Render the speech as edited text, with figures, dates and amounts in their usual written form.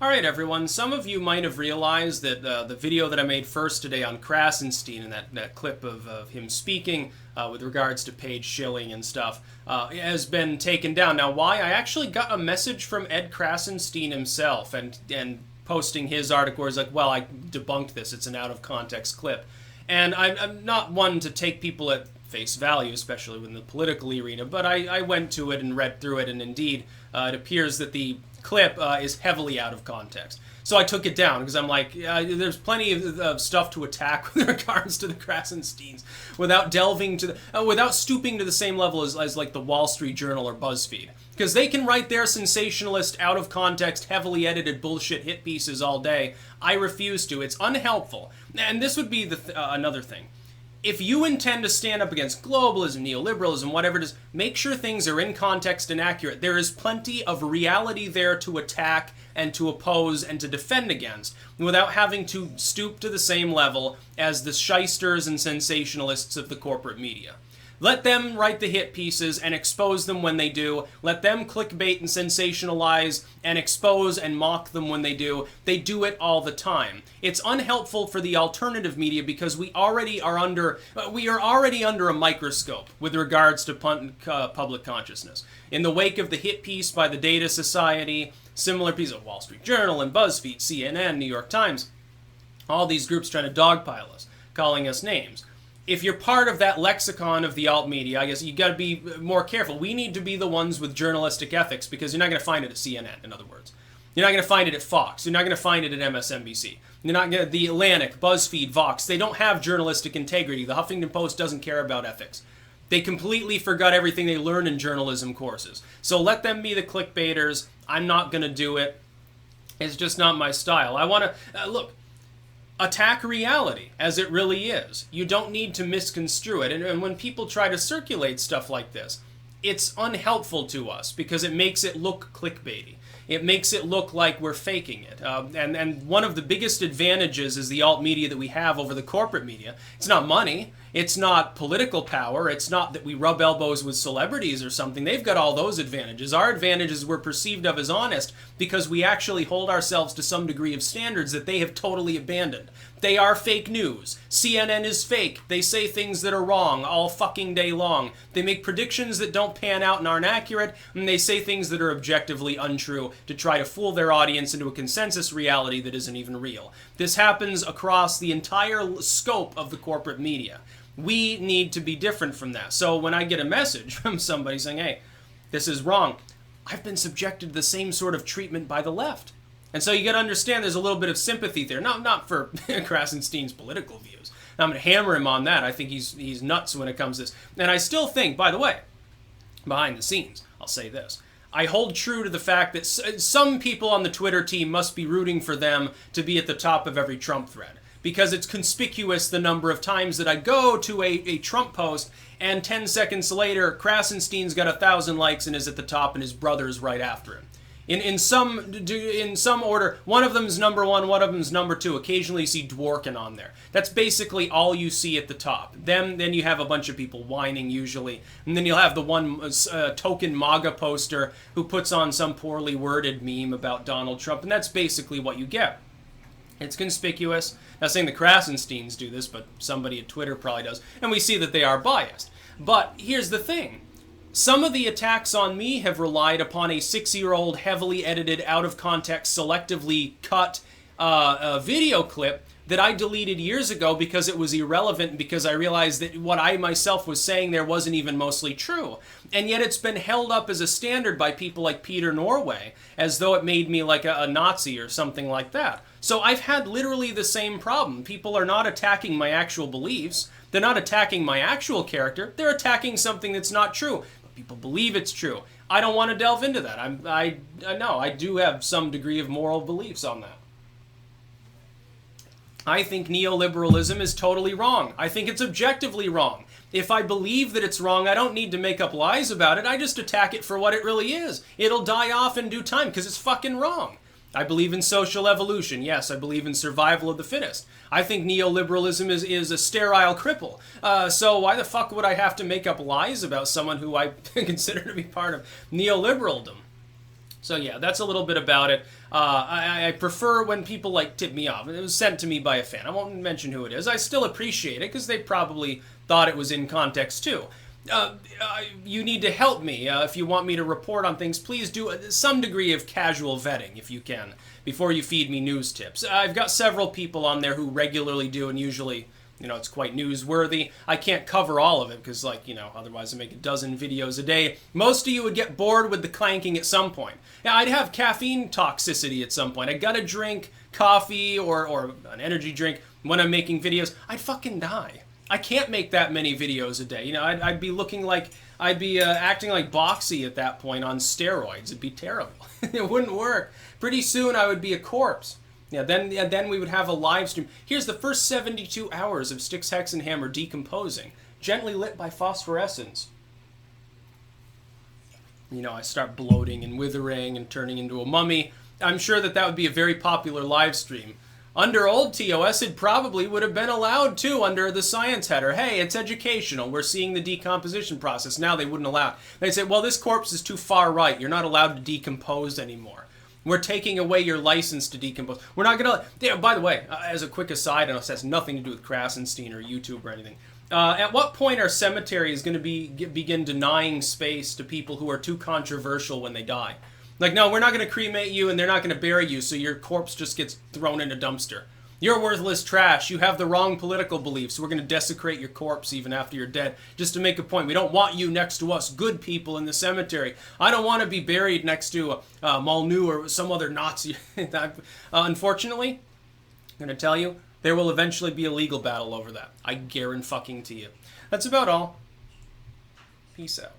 Alright everyone, some of you might have realized that the video that I made first today on Krassenstein and that clip of him speaking with regards to page shilling and stuff has been taken down. Now why? I actually got a message from Ed Krassenstein himself and posting his article where he's like, well, I debunked this, it's an out of context clip. And I'm not one to take people at face value, especially in the political arena, but I went to it and read through it, and indeed it appears that the clip is heavily out of context. So I took it down because I'm like, there's plenty of stuff to attack with regards to the Krassensteins without delving to without stooping to the same level as like the Wall Street Journal or BuzzFeed, because they can write their sensationalist, out of context, heavily edited bullshit hit pieces all day. I refuse to. It's unhelpful, and this would be another thing. If you intend to stand up against globalism, neoliberalism, whatever it is, make sure things are in context and accurate. There is plenty of reality there to attack and to oppose and to defend against without having to stoop to the same level as the shysters and sensationalists of the corporate media. Let them write the hit pieces and expose them when they do. Let them clickbait and sensationalize and expose and mock them when they do. They do it all the time. It's unhelpful for the alternative media because we are already under a microscope with regards to public consciousness. In the wake of the hit piece by the Data Society, similar piece of Wall Street Journal and BuzzFeed, CNN, New York Times, all these groups trying to dogpile us, calling us names. If you're part of that lexicon of the alt media, I guess you got to be more careful. We need to be the ones with journalistic ethics, because you're not going to find it at CNN, in other words. You're not going to find it at Fox. You're not going to find it at MSNBC. You're not going to, the Atlantic, BuzzFeed, Vox, they don't have journalistic integrity. The Huffington Post doesn't care about ethics. They completely forgot everything they learned in journalism courses. So let them be the clickbaiters. I'm not going to do it. It's just not my style. I want to, look, attack reality as it really is. You don't need to misconstrue it. And when people try to circulate stuff like this, it's unhelpful to us because it makes it look clickbaity. It makes it look like we're faking it. And one of the biggest advantages is the alt media that we have over the corporate media. It's not money. It's not political power. It's not that we rub elbows with celebrities or something. They've got all those advantages. Our advantage is we're perceived of as honest because we actually hold ourselves to some degree of standards that they have totally abandoned. They are fake news. CNN is fake. They say things that are wrong all fucking day long. They make predictions that don't pan out and aren't accurate, and they say things that are objectively untrue to try to fool their audience into a consensus reality that isn't even real. This happens across the entire scope of the corporate media. We need to be different from that. So when I get a message from somebody saying, hey, this is wrong, I've been subjected to the same sort of treatment by the left. And so you got to understand there's a little bit of sympathy there. Not for Krassenstein's political views. I'm going to hammer him on that. I think he's nuts when it comes to this. And I still think, by the way, behind the scenes, I'll say this. I hold true to the fact that some people on the Twitter team must be rooting for them to be at the top of every Trump thread, because it's conspicuous the number of times that I go to a Trump post and 10 seconds later, Krassenstein's got 1,000 likes and is at the top and his brother's right after him. In some order, one of them's number one, one of them's number two. Occasionally you see Dworkin on there. That's basically all you see at the top. Then you have a bunch of people whining usually. And then you'll have the one token MAGA poster who puts on some poorly worded meme about Donald Trump. And that's basically what you get. It's conspicuous. Not saying the Krassensteins do this, but somebody at Twitter probably does. And we see that they are biased. But here's the thing. Some of the attacks on me have relied upon a 6-year-old, heavily edited, out-of-context, selectively cut video clip that I deleted years ago because it was irrelevant, because I realized that what I myself was saying there wasn't even mostly true. And yet it's been held up as a standard by people like Peter Norway, as though it made me like a Nazi or something like that. So I've had literally the same problem. People are not attacking my actual beliefs. They're not attacking my actual character. They're attacking something that's not true. People believe it's true. I don't want to delve into that. I know I do have some degree of moral beliefs on that. I think neoliberalism is totally wrong. I think it's objectively wrong. If I believe that it's wrong, I don't need to make up lies about it. I just attack it for what it really is. It'll die off in due time because it's fucking wrong. I believe in social evolution. Yes, I believe in survival of the fittest. I think neoliberalism is a sterile cripple. So why the fuck would I have to make up lies about someone who I consider to be part of neoliberalism? So yeah, that's a little bit about it. I prefer when people like tip me off. It was sent to me by a fan. I won't mention who it is. I still appreciate it because they probably thought it was in context too. You need to help me. If you want me to report on things, please do some degree of casual vetting if you can before you feed me news tips. I've got several people on there who regularly do, and usually, you know, it's quite newsworthy. I can't cover all of it because, like, you know, otherwise I make a dozen videos a day. Most of you would get bored with the clanking at some point. Now, I'd have caffeine toxicity at some point. I gotta drink coffee or an energy drink when I'm making videos. I'd fucking die. I can't make that many videos a day. You know, I'd be looking like, I'd be acting like Boxy at that point on steroids. It'd be terrible. It wouldn't work. Pretty soon I would be a corpse. Yeah, then we would have a live stream. Here's the first 72 hours of Styx Hexenhammer decomposing, gently lit by phosphorescence. You know, I start bloating and withering and turning into a mummy. I'm sure that would be a very popular live stream. Under old TOS, it probably would have been allowed too under the science header. Hey, it's educational. We're seeing the decomposition process. Now they wouldn't allow it. They'd say, well, this corpse is too far right. You're not allowed to decompose anymore. We're taking away your license to decompose. We're not going to... Yeah, by the way, as a quick aside, and this has nothing to do with Krassenstein or YouTube or anything, at what point are cemeteries going to begin denying space to people who are too controversial when they die? Like, no, we're not going to cremate you and they're not going to bury you, so your corpse just gets thrown in a dumpster. You're worthless trash. You have the wrong political beliefs. We're going to desecrate your corpse even after you're dead, just to make a point. We don't want you next to us, good people in the cemetery. I don't want to be buried next to Malnu or some other Nazi. Unfortunately, I'm going to tell you, there will eventually be a legal battle over that. I guarantee you. That's about all. Peace out.